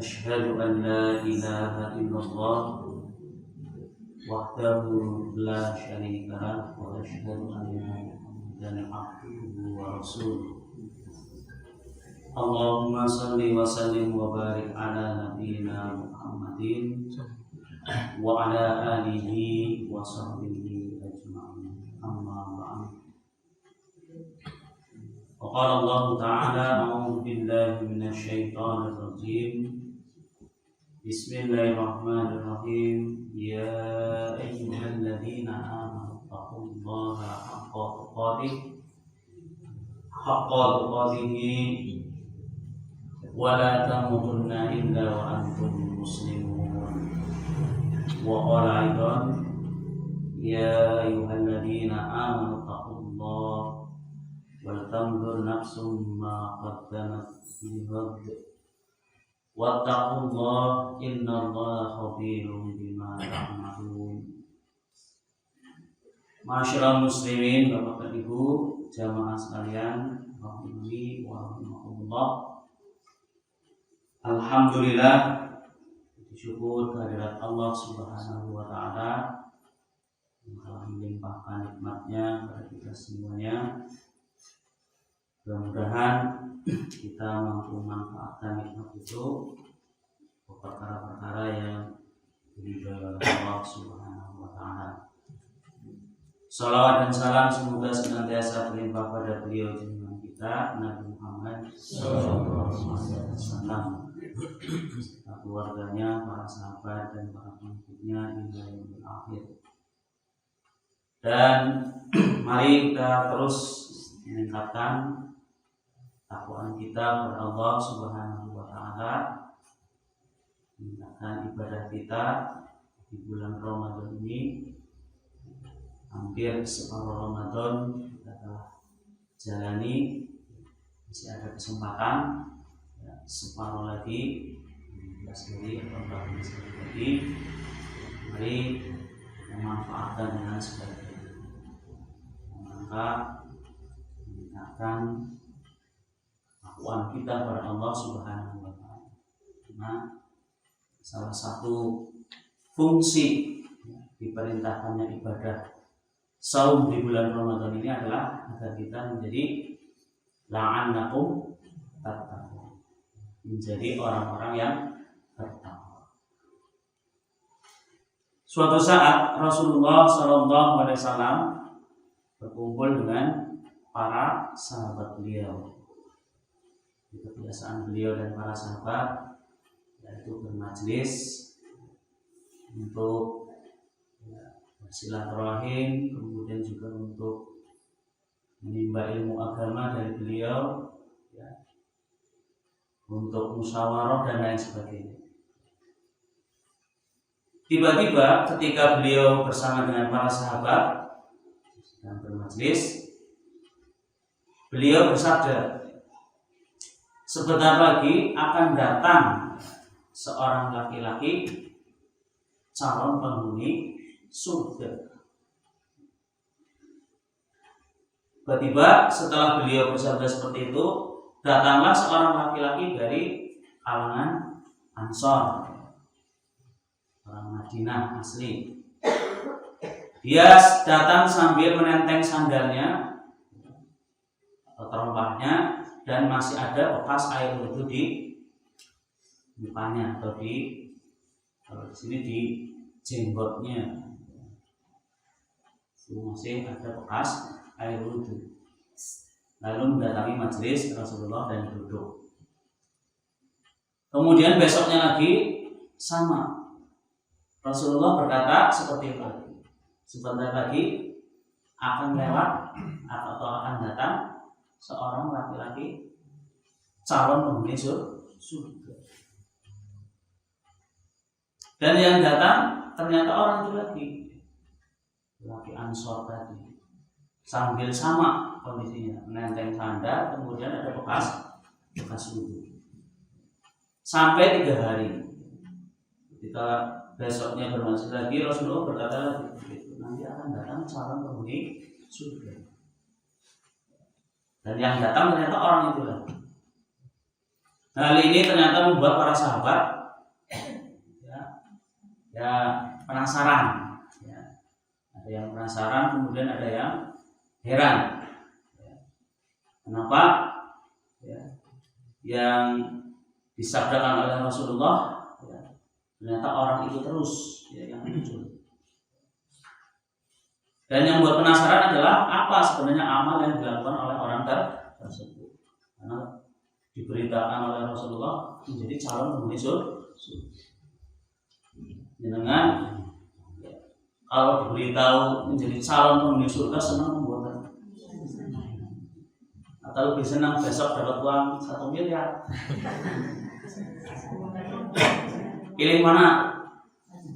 أشهد أن لا إله إلا الله وحده لا شريك له وأشهد أن محمدا عبده ورسوله اللهم صل وسلم وبارك على نبينا محمد وعلى آله وصحبه أجمعين أما بعد وقال الله تعالى أعوذ بالله من الشيطان الرجيم بسم الله الرحمن الرحيم يا أيها الذين آمنوا اتقوا الله حق تقاته ولا تموتن إلا وأنتم مسلمون وقال أيضا يا أيها الذين آمنوا اتقوا الله ولتنظر نفس ما قدمت لغد واتقوا الله إن الله خبير بما تعملون. Masyaallah muslimin, Bapak Ibu, jamaah sekalian, rahimani wa rahimakumullah. Alhamdulillah, syukur kehadirat Allah Subhanahu wa taala yang telah melimpahkan nikmatnya kepada kita semuanya. Mudah-mudahan kita mampu memanfaatkan nikmat itu untuk perkara-perkara yang diridhoi Allah Subhanahu wa taala. Salawat dan salam semoga senantiasa berlimpah pada beliau junjungan kita Nabi Muhammad sallallahu alaihi wasallam, keluarganya, para sahabat dan para pengikutnya hingga yaumil akhir. Dan mari kita terus meningkatkan takwaan kita kepada Allah Subhanahu wa taala, meningkatkan ibadah kita di bulan Ramadan ini. Hampir separuh Ramadan kita telah jalani, masih ada kesempatan ya, separuh lagi 15 hari atau 14 hari lagi. Mari memanfaatkan dengan sebaik-baiknya, maka meningkatkan takwaan kita kepada Allah Subhanahu wa taala. Karena salah satu fungsi diperintahkannya ibadah saum di bulan Ramadan ini adalah agar kita menjadi la'annakum tattaqun, menjadi orang-orang yang bertakwa. Suatu saat Rasulullah SAW berkumpul dengan para sahabat beliau. Kebiasaan beliau dan para sahabat yaitu bermajlis untuk silaturahim, kemudian juga untuk menimba ilmu agama dari beliau, ya, untuk musyawarah dan lain sebagainya. Tiba-tiba ketika beliau bersama dengan para sahabat dan bermajlis, beliau bersabda, sebentar lagi akan datang seorang laki-laki calon penghuni surga. Tiba-tiba setelah beliau bersabda seperti itu, datanglah seorang laki-laki dari kalangan Ansor, orang Madinah asli. Dia datang sambil menenteng sandalnya atau terompahnya, dan masih ada bekas air wudhu di mukanya atau kalau di sini di jenggotnya. Masih ada bekas air wudhu. Lalu mendatangi majelis Rasulullah dan duduk. Kemudian besoknya lagi sama, Rasulullah berkata seperti itu lagi. Sebentar lagi akan lewat atau akan datang seorang laki-laki calon penghuni surga. Dan yang datang ternyata orang itu lagi laki Ansor tadi, sambil sama kondisinya, menenteng sandal, kemudian ada bekas wudhu. Sampai 3 hari. Ketika besoknya bermaksud lagi, Rasulullah berkata lagi, nanti akan datang calon penghuni surga. Dan yang datang ternyata orang itu lagi. Hal ini ternyata membuat para sahabat ya penasaran. Ya. Ada yang penasaran, kemudian ada yang heran. Ya. Kenapa ya, yang disabdakan oleh Rasulullah ya, ternyata orang itu terus ya, yang muncul. Dan yang buat penasaran adalah apa sebenarnya amal yang dilakukan oleh orang tersebut. Karena diberitakan oleh Rasulullah menjadi calon penghuni surga. Dengan kalau diberitahu menjadi calon penghuni surga senang membuat, atau lebih senang besok dapat uang 1 miliar. Pilih mana?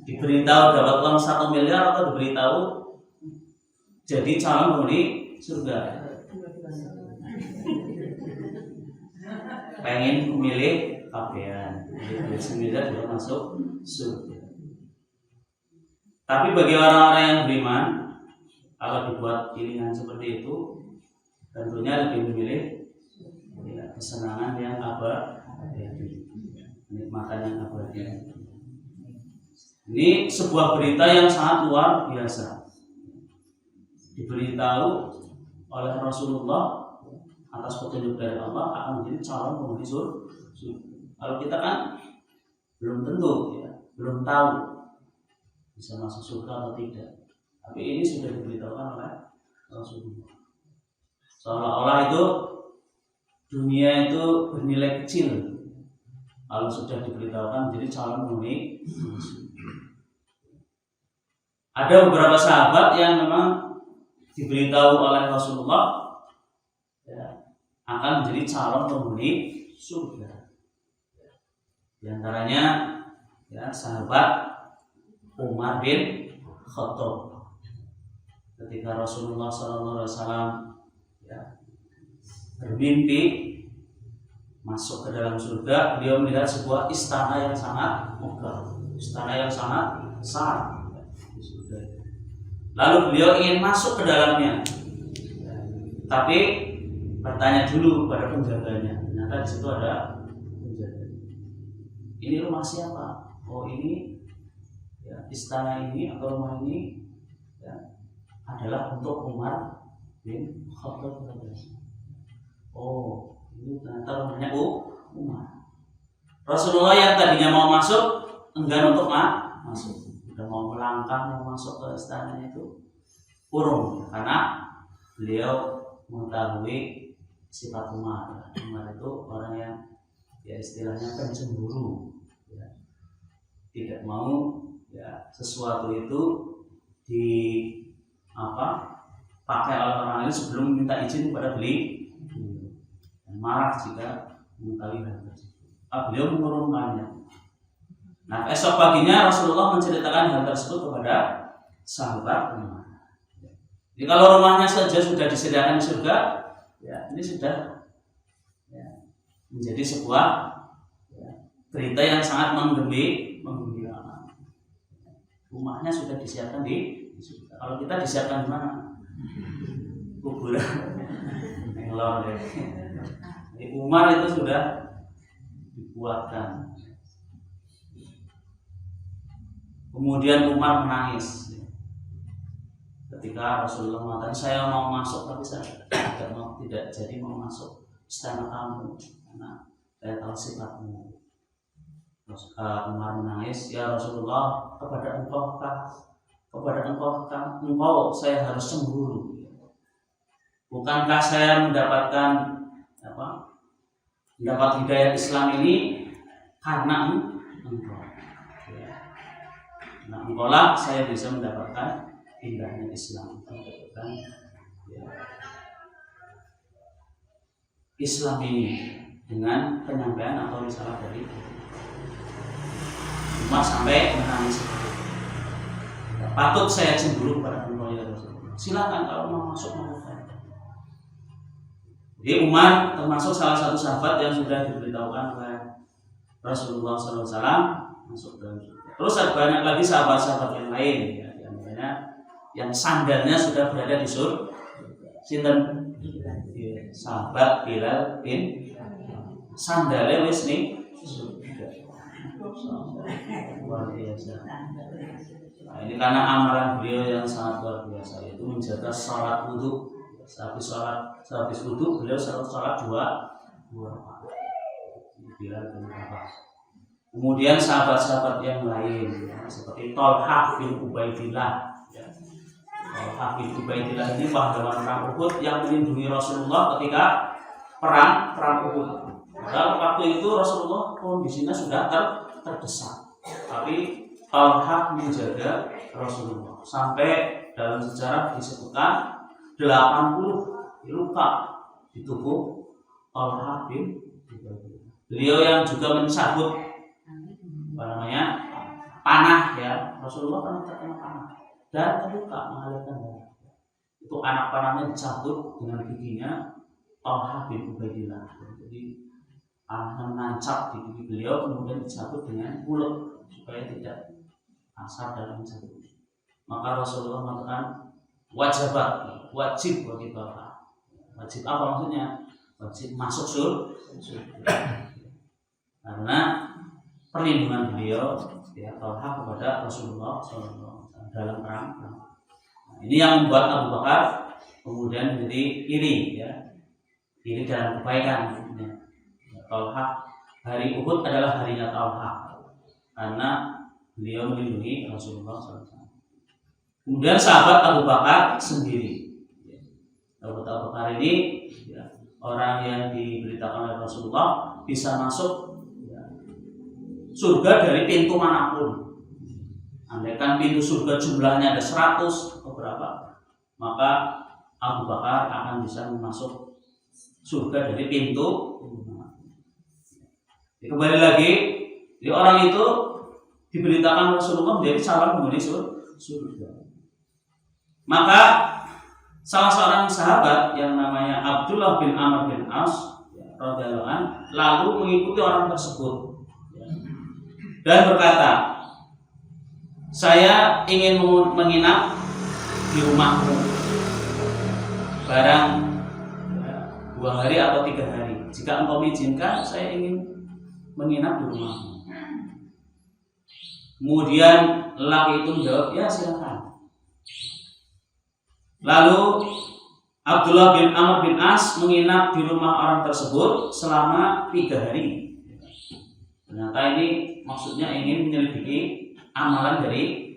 Diberitahu dapat uang 1 miliar atau diberitahu jadi calon penghuni surga? Pengen memilih kabehan, jadi 1 miliar juga masuk surga. Tapi bagi orang-orang yang beriman, kalau dibuat pilihan seperti itu, tentunya lebih memilih ya, kesenangan yang abadi, kenikmatan yang abadi. Ini sebuah berita yang sangat luar biasa. Diberitahu oleh Rasulullah atas petunjuk dari Allah akan menjadi calon penghuni surga. Kalau kita kan belum tentu, ya, belum tahu bisa masuk surga atau tidak. Tapi ini sudah diberitahukan oleh Rasulullah. Seolah-olah itu dunia itu bernilai kecil kalau sudah diberitahukan menjadi calon penghuni surga. Ada beberapa sahabat yang memang diberitahu oleh Rasulullah ya, akan menjadi calon penghuni surga. Di antaranya ya, sahabat Umar bin Khattab. Ketika Rasulullah SAW ya, bermimpi masuk ke dalam surga, beliau melihat sebuah istana yang sangat megah, istana yang sangat besar. Lalu beliau ingin masuk ke dalamnya, tapi bertanya dulu kepada penjaganya. Ternyata di situ ada penjaga. Ini rumah siapa? Oh ini ya, istana ini atau rumah ini ya, adalah untuk Umar bin Khattab. Oh ini ternyata rumahnya Umar. Rasulullah yang tadinya mau masuk enggan untuk masuk. Udah mau melangkah mau masuk ke istana itu urung karena beliau mengetahui sifat Umar. Umar itu orang yang ya istilahnya pencemburu ya. Tidak mau ya sesuatu itu pakai oleh orang lain sebelum minta izin kepada beliau. Dan marah jika mengetahui hal tersebut. Beliau mengurungkannya. Nah, esok paginya Rasulullah menceritakan hal tersebut kepada sahabat. Jadi kalau rumahnya saja sudah disediakan di surga, ya ini sudah ya, menjadi sebuah ya, berita yang sangat menggembirakan. Rumahnya sudah disiapkan di surga. Kalau kita disiapkan di mana? Kuburan. Ngelor deh. Jadi Umar itu sudah dibuatkan. Kemudian Umar menangis ketika Rasulullah mengatakan saya mau masuk tapi saya tidak jadi mau masuk istana kamu karena saya tahu sifatmu. Umar menangis, ya Rasulullah kepada engkau saya harus cemburu. Bukankah saya mendapatkan mendapat hidayah Islam ini karena engkau? Nah, engkaulah saya bisa mendapatkan indahnya Islam. Ya. Islam ini dengan penyampaian atau risalah dari Umar sampai menangis. Ya, patut saya cemburu pada engkau ya Rasulullah. Silakan kalau mau masuk masuk. Jadi Umar termasuk salah satu sahabat yang sudah diberitahukan oleh Rasulullah SAW masuk dalam surga. Terus ada banyak lagi sahabat-sahabat yang lain ya, yang sandalnya sudah berada di surga. Sinten? Sahabat Bilal bin sandalnya wis ning luar biasa. Nah, ini karena amalan beliau yang sangat luar biasa, yaitu menjaga sholat wudhu. Sehabis wudhu beliau selalu sholat dua rakaat. Kemudian sahabat-sahabat yang lain seperti Thalhah bin Ubaidillah. Thalhah bin Ubaidillah ini pahlawan perang Uhud yang melindungi Rasulullah ketika perang Uhud. Padahal waktu itu Rasulullah kondisinya sudah terdesak, tapi Thalhah menjaga Rasulullah sampai dalam sejarah disebutkan 80 luka di tubuh Thalhah bin Ubaidillah. Beliau yang juga mencabut panah ya, Rasulullah pernah terkena panah dan terluka mengalirkan darah. Itu anak panahnya dicabut dengan giginya Thalhah bin Ubaidillah. Jadi panahnya menancap di gigi beliau, kemudian dicabut dengan mulut supaya tidak kasar dalam mencabut. Maka Rasulullah mengatakan wajib bagi Thalhah. Wajib apa maksudnya? Wajib masuk surga. Karena perlindungan beliau ya Thalhah kepada Rasulullah SAW dalam perang. Nah, ini yang membuat Abu Bakar kemudian menjadi iri ya, iri dalam kebaikan. Ya. Thalhah, hari Uhud adalah harinya Thalhah karena beliau melindungi Rasulullah SAW. Kemudian sahabat Abu Bakar sendiri. Ya. Abu Bakar ini ya, orang yang diberitakan oleh Rasulullah bisa masuk surga dari pintu manapun. Andaikan pintu surga jumlahnya ada 100 atau berapa, maka Abu Bakar akan bisa masuk surga dari pintu. Kembali lagi, di orang itu diberitakan Rasulullah menjadi calon penghuni surga. Maka salah seorang sahabat yang namanya Abdullah bin Amr bin As radhiyallahu anhu lalu mengikuti orang tersebut dan berkata, saya ingin menginap di rumahmu barang 2 hari atau 3 hari. Jika engkau izinkan, saya ingin menginap di rumahmu. Kemudian lelaki itu menjawab, ya silakan. Lalu Abdullah bin Amr bin As menginap di rumah orang tersebut selama 3 hari. Ternyata ini maksudnya ingin menyelidiki amalan dari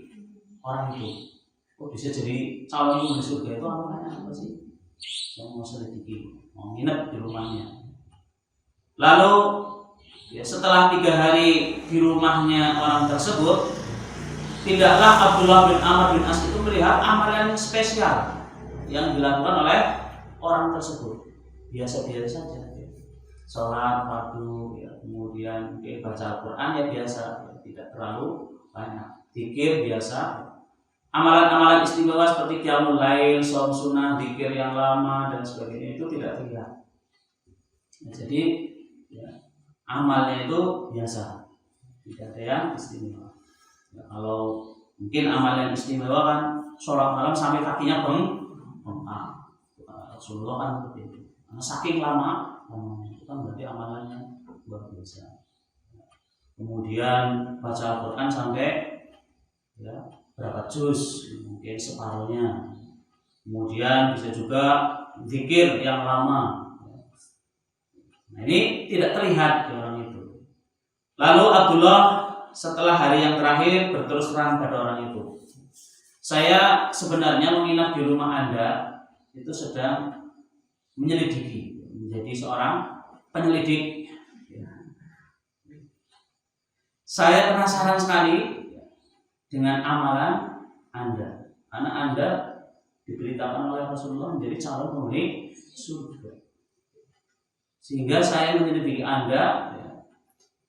orang itu. Kok bisa jadi calon penghuni surga itu amalannya apa sih? Saya mau selidiki, mau nginep di rumahnya. Lalu ya, setelah 3 hari di rumahnya orang tersebut, tidaklah Abdullah bin Amr bin As itu melihat amalan spesial yang dilakukan oleh orang tersebut. Biasa-biasa saja. Sholat fardu, ya, kemudian baca Al-Quran ya biasa, ya, tidak terlalu banyak. Zikir biasa. Amalan-amalan istimewa seperti qiyamul lail, shaum sunnah, zikir yang lama dan sebagainya itu tidak terlihat. Ya, jadi ya, amalnya itu biasa, tidak ada yang istimewa. Ya, kalau mungkin amal yang istimewa kan sholat malam sampai kakinya bengkak. Rasulullah kan seperti itu. Karena saking lama itu kan berarti amalannya luar biasa. Kemudian baca Al-Quran sampai ya, berapa juz, mungkin separuhnya. Kemudian bisa juga zikir yang lama. Nah, ini tidak terlihat di orang itu. Lalu Abdullah setelah hari yang terakhir berterus terang pada orang itu, saya sebenarnya menginap di rumah Anda itu sedang menyelidiki, menjadi seorang penyelidik. Saya penasaran sekali dengan amalan Anda, karena Anda diberitakan oleh Rasulullah menjadi calon penghuni surga. Sehingga saya menyelidiki Anda,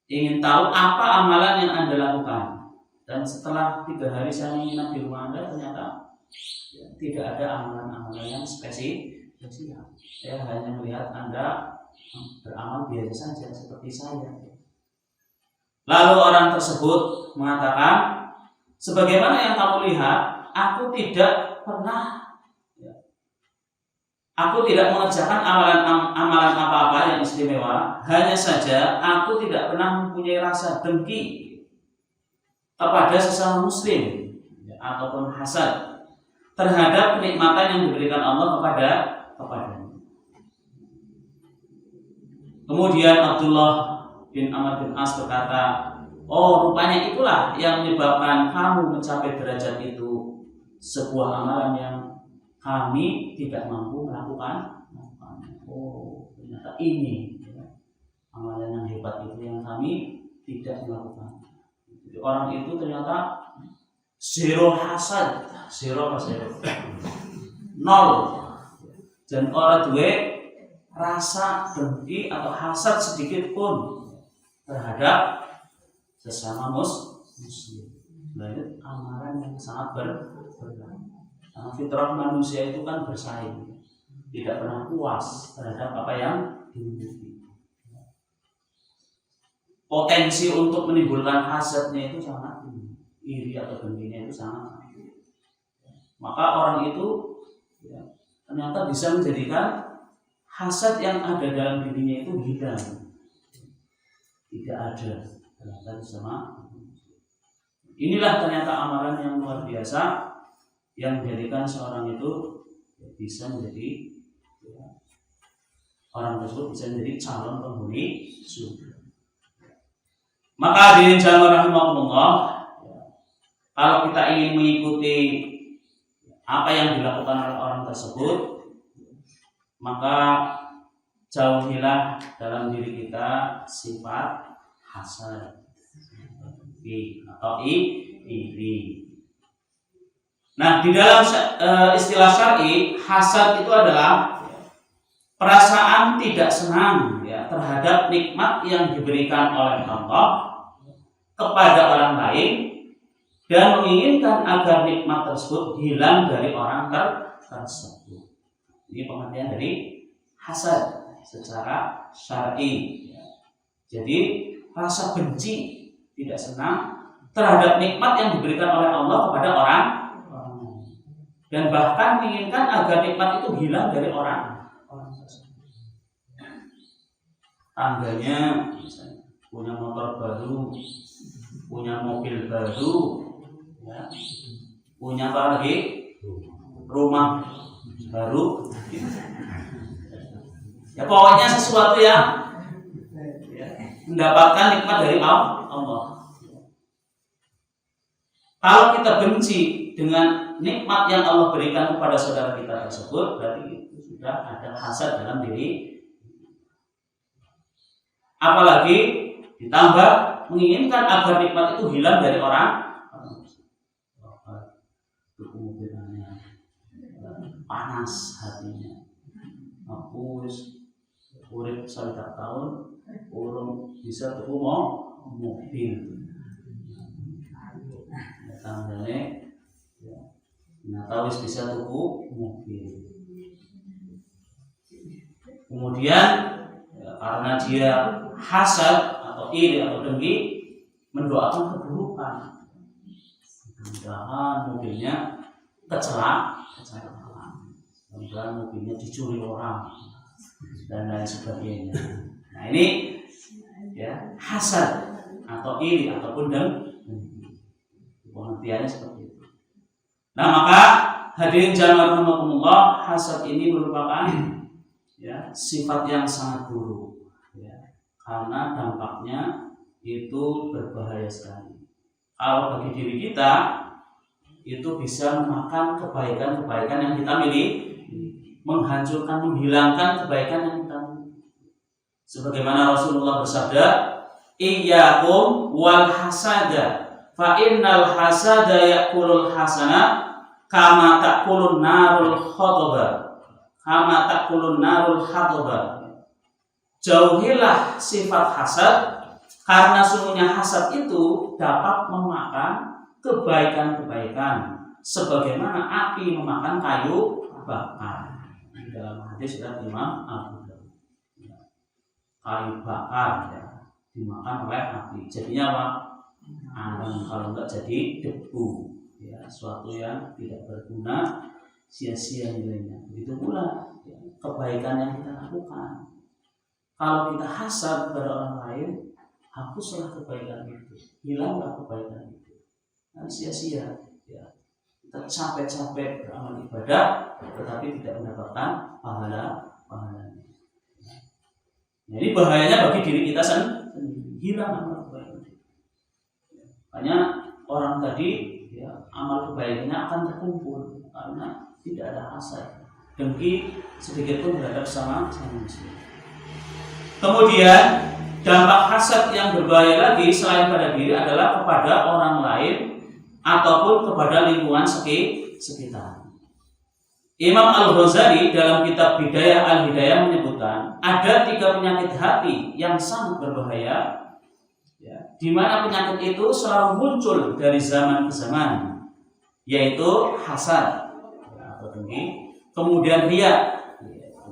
ingin tahu apa amalan yang Anda lakukan. Dan setelah 3 hari saya menginap di rumah Anda, ternyata tidak ada amalan-amalan yang spesial. Saya hanya melihat Anda beramal biasa saja seperti saya. Lalu orang tersebut mengatakan, sebagaimana yang kamu lihat, aku tidak pernah Aku tidak mengerjakan amalan apa-apa yang istimewa, hanya saja aku tidak pernah mempunyai rasa dengki kepada sesama muslim ataupun hasad terhadap kenikmatan yang diberikan Allah kepadanya. Kemudian Abdullah bin Amr bin As berkata, oh, rupanya itulah yang menyebabkan kamu mencapai derajat itu, sebuah amalan yang kami tidak mampu melakukan. Oh, ternyata ini amalan yang hebat itu yang kami tidak melakukan. Jadi orang itu ternyata zero hasad, nol, dan orang duwe rasa dengki atau hasad sedikit pun terhadap sesama muslim. Nah, itu amalan yang sangat berbeda. Karena fitrah manusia itu kan bersaing, tidak pernah puas terhadap apa yang dimiliki. Potensi untuk menimbulkan hasadnya itu sangat tinggi, iri atau dengkinya itu sangat tinggi. Maka orang itu ternyata bisa menjadikan hasad yang ada dalam dirinya itu hilang, tidak ada ternyata sama. Inilah ternyata amalan yang luar biasa yang menjadikan seorang itu bisa menjadi orang tersebut bisa menjadi calon penghuni surga. Maka hadirin jamaah rahimakumullah, kalau kita ingin mengikuti apa yang dilakukan oleh orang tersebut, maka jauhilah dalam diri kita sifat hasad atau iri. Nah, di dalam istilah syar'i, hasad itu adalah perasaan tidak senang terhadap nikmat yang diberikan oleh Allah kepada orang lain dan menginginkan agar nikmat tersebut hilang dari orang tersebut. Ini pengertian dari hasad secara syar'i. Jadi rasa benci, tidak senang terhadap nikmat yang diberikan oleh Allah kepada orang dan bahkan menginginkan agar nikmat itu hilang dari orang tersebut. Tangganya misalnya punya motor baru, punya mobil baru, punya apa lagi? Rumah baru. Ya pokoknya sesuatu yang mendapatkan nikmat dari Allah. Kalau kita benci dengan nikmat yang Allah berikan kepada saudara kita tersebut, berarti itu sudah ada hasad dalam diri. Apalagi ditambah menginginkan agar nikmat itu hilang dari orang. Panas hatinya. Aku urip salidak tahun, urung bisa tuku mobil. Tanggane nyata wis bisa tuku mobil. Kemudian karena dia hasad atau iri atau dengki, mendoakan keburukan. Mudah-mudahan mobilnya kecelakaan, mudah-mudahan mobilnya dicuri orang dan lain sebagainya. Nah ini hasad atau iri ataupun dengki, pengertiannya seperti itu. Nah maka hadirin jamaah rahimakumullah, hasad ini merupakan sifat yang sangat buruk, karena dampaknya itu berbahaya sekali. Kalau bagi diri kita itu bisa memakan kebaikan-kebaikan yang kita miliki, menghancurkan, menghilangkan kebaikan yang kita miliki. Sebagaimana Rasulullah bersabda, "Iyyakum wal hasada, fa innal hasada ya'kulul hasanat kama ta'kulun narul khataba." Jauhilah sifat hasad, karena sungguhnya hasad itu dapat memakan kebaikan-kebaikan sebagaimana api memakan kayu bakar. Dalam hadis riwayat Imam Abu Dawud, kayu bakar dimakan oleh api, jadinya apa? Arang, kalau enggak jadi debu, suatu yang tidak berguna, sia-sia nilainya. Begitu pula kebaikan yang kita lakukan. Kalau kita hasad kepada orang lain, hapuslah kebaikan itu, hilanglah kebaikan itu. Nanti sia-sia, ya. Kita capek-capek beramal ibadah, tetapi tidak mendapatkan pahalanya. Jadi bahayanya bagi diri kita sendiri, hilang amal kebaikan. Makanya orang tadi, ya, amal kebaikannya akan terkumpul karena tidak ada hasad, dengki sedikit pun berhadap sama manusia. Kemudian dampak hasad yang berbahaya lagi selain pada diri adalah kepada orang lain ataupun kepada lingkungan sekitar. Imam Al-Ghazali dalam kitab Bidayah Al-Hidayah menyebutkan ada 3 penyakit hati yang sangat berbahaya, ya, di mana penyakit itu selalu muncul dari zaman ke zaman, yaitu hasad, ya, atau dengki, kemudian riya,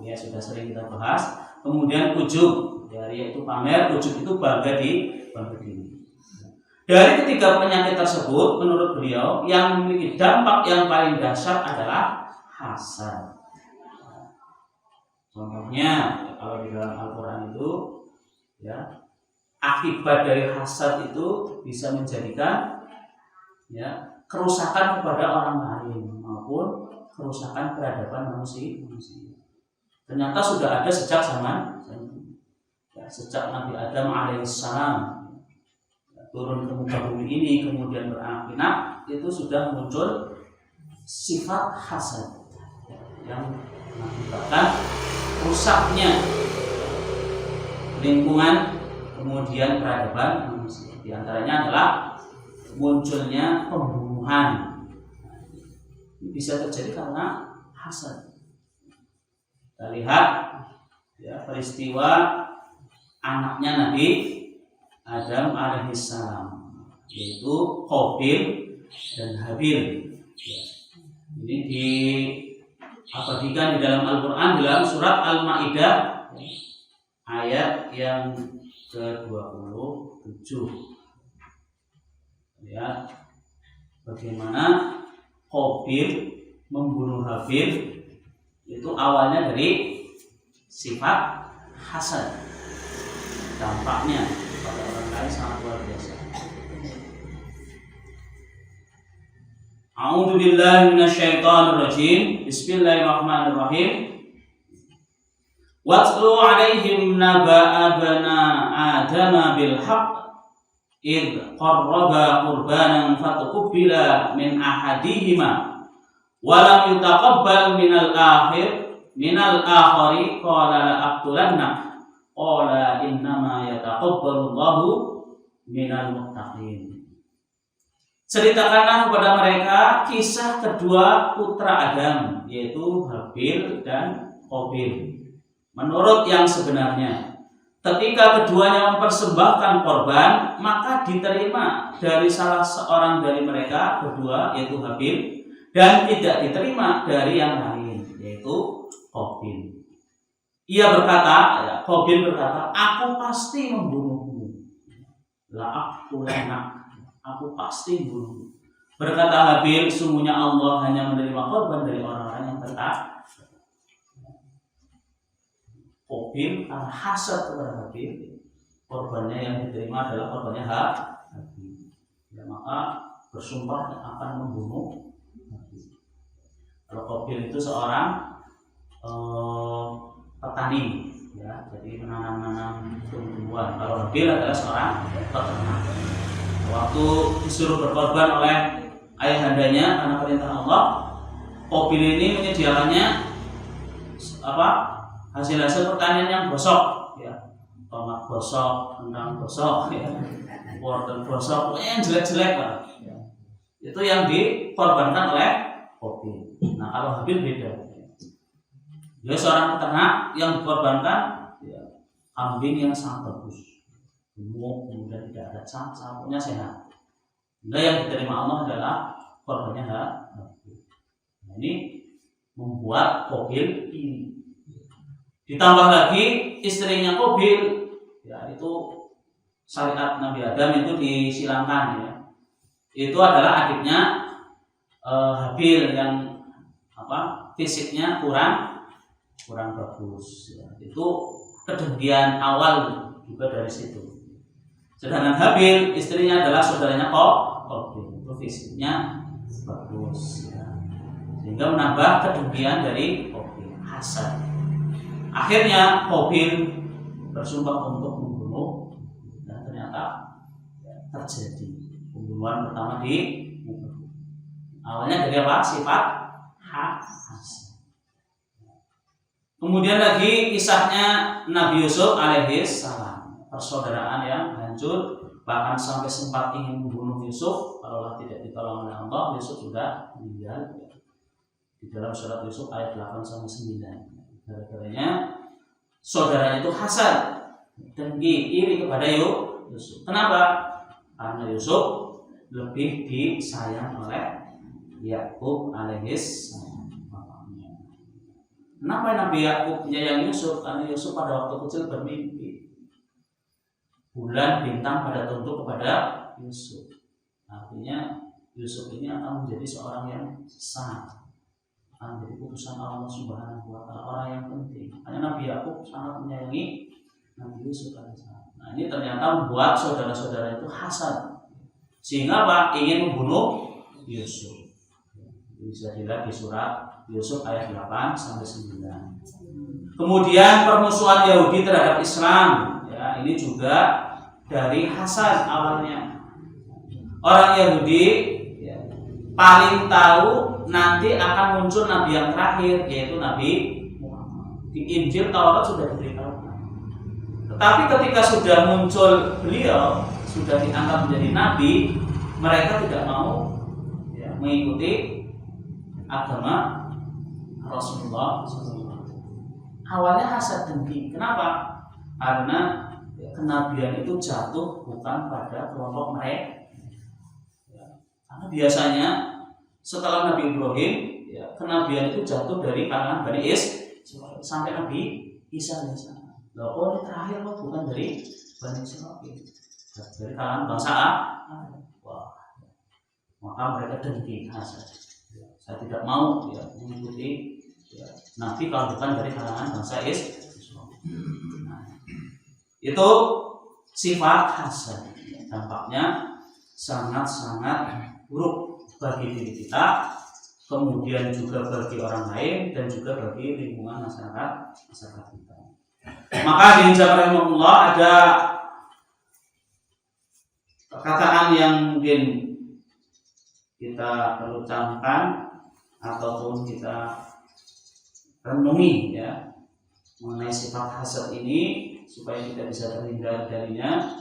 ya, sudah sering kita bahas, kemudian ujub, ya, riya itu pamer, ujub itu bangga diri. Dari ketiga penyakit tersebut, menurut beliau, yang memiliki dampak yang paling dahsyat adalah hasad. Contohnya, kalau di dalam Al-Quran itu, ya, akibat dari hasad itu bisa menjadikan, ya, kerusakan kepada orang lain maupun kerusakan peradaban manusia. Ternyata sudah ada sejak zaman, ya, sejak Nabi Adam alaihissalam turun ke muka bumi ini kemudian beranak pinak, itu sudah muncul sifat hasad yang mengakibatkan rusaknya lingkungan kemudian peradaban manusia. Di antaranya adalah munculnya pembunuhan. Ini bisa terjadi karena hasad. Kita lihat, ya, peristiwa anaknya Nabi Adam alaihissalam, yaitu Qabil dan Habil. Ini diabadikan di dalam Al-Quran dalam surat Al-Ma'idah ayat yang ke-27. Lihat bagaimana Qabil membunuh Habil itu awalnya dari sifat hasad. Dampaknya pada orang lain sangat luar biasa. A'udzu billahi minasyaitonir rajim. Bismillahirrahmanirrahim. Watlu 'alaihim naba'a bana Adama bil haqq id qarraba qurbanan fatuqbila min ahadihima wa lam yutaqabbal minal akhari qala la aqtulanna qala innama yataqabbalullahu minal muttaqin. Ceritakanlah kepada mereka kisah kedua putra Adam, yaitu Habil dan Qabil. Menurut yang sebenarnya, ketika keduanya mempersembahkan korban, maka diterima dari salah seorang dari mereka berdua, yaitu Habil, dan tidak diterima dari yang lain, yaitu Qabil. Ia berkata, Qabil berkata, aku pasti membunuhmu. Aku pasti membunuhmu. Berkata Habil, sungguhnya Allah hanya menerima korban dari orang-orang yang bertakwa. Qabil karena hasad kepada Habil, korbannya yang diterima adalah korbannya Habil. Ya, maka bersumpah akan membunuh Habil. Kalau Qabil itu seorang petani, ya, jadi menanam tumbuhan. Kalau Habil adalah seorang peternak. Waktu disuruh berkorban oleh ayahandanya karena perintah Allah, Qabil ini menyediakannya hasil pertanian yang gosok, ya, tomat gosok, kentang gosok, ya, wortel gosok, pokoknya yang jelek-jelek lah, ya. Itu yang dikorbankan oleh Qabil. Nah, kalau Habil beda. Dia seorang peternak yang dikorbankan, ya, kambing yang sangat bagus, gemuk, kemudian tidak ada cacat, punya sehat. Nah, yang diterima Allah adalah korbannya Habil. Nah, ini membuat Qabil ini. Ditambah lagi istrinya Qabil, ya, itu syariat Nabi Adam itu disilangkan, ya. Itu adalah adiknya Habil yang fisiknya kurang kurang bagus ya. Itu kedengkian awal juga dari situ. Sedangkan Habil istrinya adalah saudaranya Qabil, itu fisiknya bagus ya. Sehingga menambah kedengkian dari Qabil, hasad. Akhirnya Qabil bersumpah untuk membunuh dan ternyata terjadi pembunuhan pertama di Uhud. Awalnya dari apa? Sifat hasad. Kemudian lagi kisahnya Nabi Yusuf alaihissalam, persaudaraan yang hancur, bahkan sampai sempat ingin membunuh Yusuf, kalau tidak ditolong oleh Allah, Yusuf sudah meninggal. Di dalam surat Yusuf ayat 8-9. Gara-garanya saudaranya itu hasad, dengki, iri kepada Yusuf. Kenapa? Karena Yusuf lebih disayang oleh Yakub alaihissalam. Kenapa Nabi Yakub menyayangi Yusuf? Karena Yusuf pada waktu kecil bermimpi bulan bintang pada tunduk kepada Yusuf. Artinya Yusuf ini akan menjadi seorang yang sesat, akan menjadi putusan Allah Subhanahu wa Ta'ala, orang yang penting. Karena Nabi Yakub sangat menyayangi Nabi Yusuf alaihissalam. Nah, ini ternyata membuat saudara-saudara itu hasad, sehingga apa? Ingin membunuh Yusuf. Bisa dilihat di surat Yusuf ayat 8-9. Kemudian permusuhan Yahudi terhadap Islam, ya, ini juga dari hasad awalnya. Orang Yahudi ya, paling tahu nanti akan muncul nabi yang terakhir, yaitu Nabi Muhammad. Di Injil Taurat sudah diberitahukan. Tetapi ketika sudah muncul beliau, sudah diangkat menjadi nabi, mereka tidak mau ya, mengikuti agama Rasulullah SAW. Awalnya hasad dengki. Kenapa? Karena kenabian itu jatuh bukan pada kelompok mereka. Karena biasanya setelah Nabi Ibrahim, ya, kenabian itu jatuh dari kalangan Bani Israil sampai Nabi Isa alaihissalam. Loh, ini terakhir kok bukan dari Bani Israil, dari kalangan bangsa Arab. Wah, maka mereka dengki, hasad. Saya tidak mau ya, mengikuti ya, Nabi kalau bukan dari kalangan bangsa Israel. Nah, itu sifat hasad. Dampaknya sangat-sangat buruk bagi diri kita, kemudian juga bagi orang lain, dan juga bagi lingkungan masyarakat kita. Maka di Rahimahullah ada perkataan yang mungkin kita perlu camkan ataupun kita renungi ya mengenai sifat hasad ini supaya kita bisa terhindar darinya.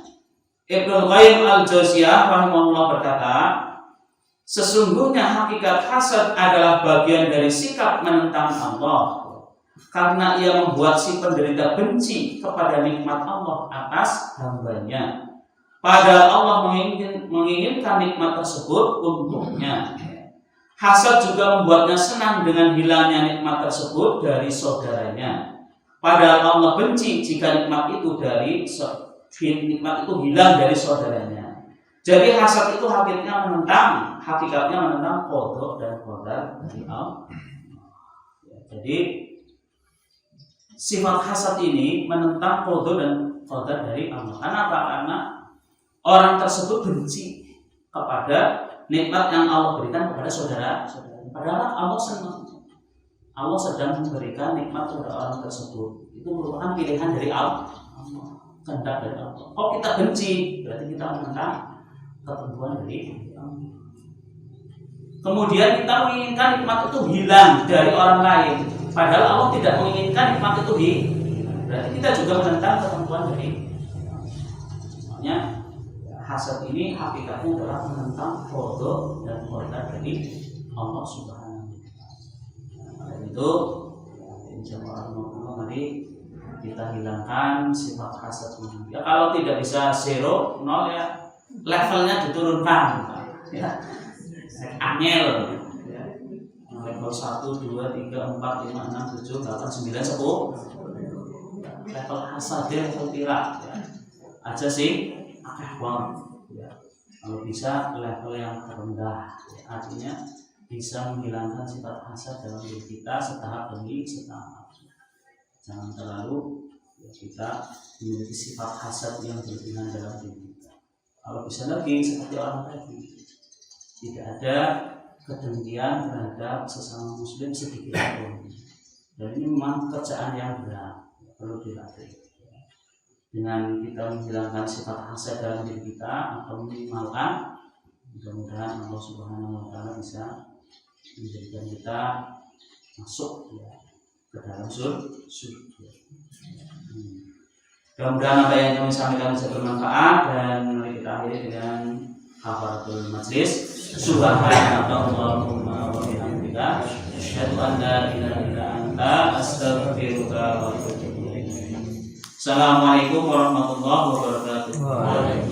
Ibnu Qayyim al-Jauziyah rahimahullah berkata, sesungguhnya hakikat hasad adalah bagian dari sikap menentang Allah, karena ia membuat si penderita benci kepada nikmat Allah atas hambanya, padahal Allah menginginkan nikmat tersebut untuknya. Hasad juga membuatnya senang dengan hilangnya nikmat tersebut dari saudaranya, padahal Allah benci jika nikmat itu hilang dari saudaranya. Jadi hasad itu hakikatnya menentang qada dan qadar dari Allah. Jadi sifat hasad ini menentang qada dan qadar dari Allah. Kenapa? Karena orang tersebut benci kepada nikmat yang Allah berikan kepada saudara. Padahal Allah senang. Allah sedang memberikan nikmat kepada orang tersebut. Itu merupakan pilihan dari Allah, kehendak dari Allah. Kalau kita benci, berarti kita menentang ketentuan dari Allah. Kemudian kita menginginkan nikmat itu hilang dari orang lain, padahal Allah tidak menginginkan nikmat itu hilang. Berarti kita juga menentang ketentuan dari Allah. Makanya hasad ini hakikatnya adalah menentang qada dan qadar dari Allah Subhanahu wa Ta'ala. Oleh itu, insyaallah mari kita hilangkan sifat hasad ini. Ya, kalau tidak bisa 0 ya levelnya diturunkan. Ya. Angel. Ya. Level 1, 2, 3, 4, 5, 6, 7, 8, 9, 10. Level hasad dia level tirak. Ya. Aja sih. Ya. Kalau bisa level yang terendah, ya, artinya bisa menghilangkan sifat hasad dalam diri kita setahap demi setahap. Jangan terlalu kita memiliki sifat hasad yang berlebihan dalam diri kita. Kalau bisa lagi seperti orang tadi, tidak ada kedengkian terhadap sesama muslim sedikit pun. Dan ini memang pekerjaan yang berat, perlu dilatih. Dengan kita menghilangkan sifat hasad dalam diri kita atau minimalkan, mudah-mudahan Allah Subhanahu wa Ta'ala bisa menjadikan kita masuk ke dalam surga. Mudah-mudahan apa yang kami sampaikan bisa bermanfaat, dan mari kita akhiri dengan kafaratul majlis. Subhanallahumma wa bihamdika asyhadu an la ilaha illa anta astaghfiruka wa atubu ilaik. Assalamualaikum warahmatullahi wabarakatuh.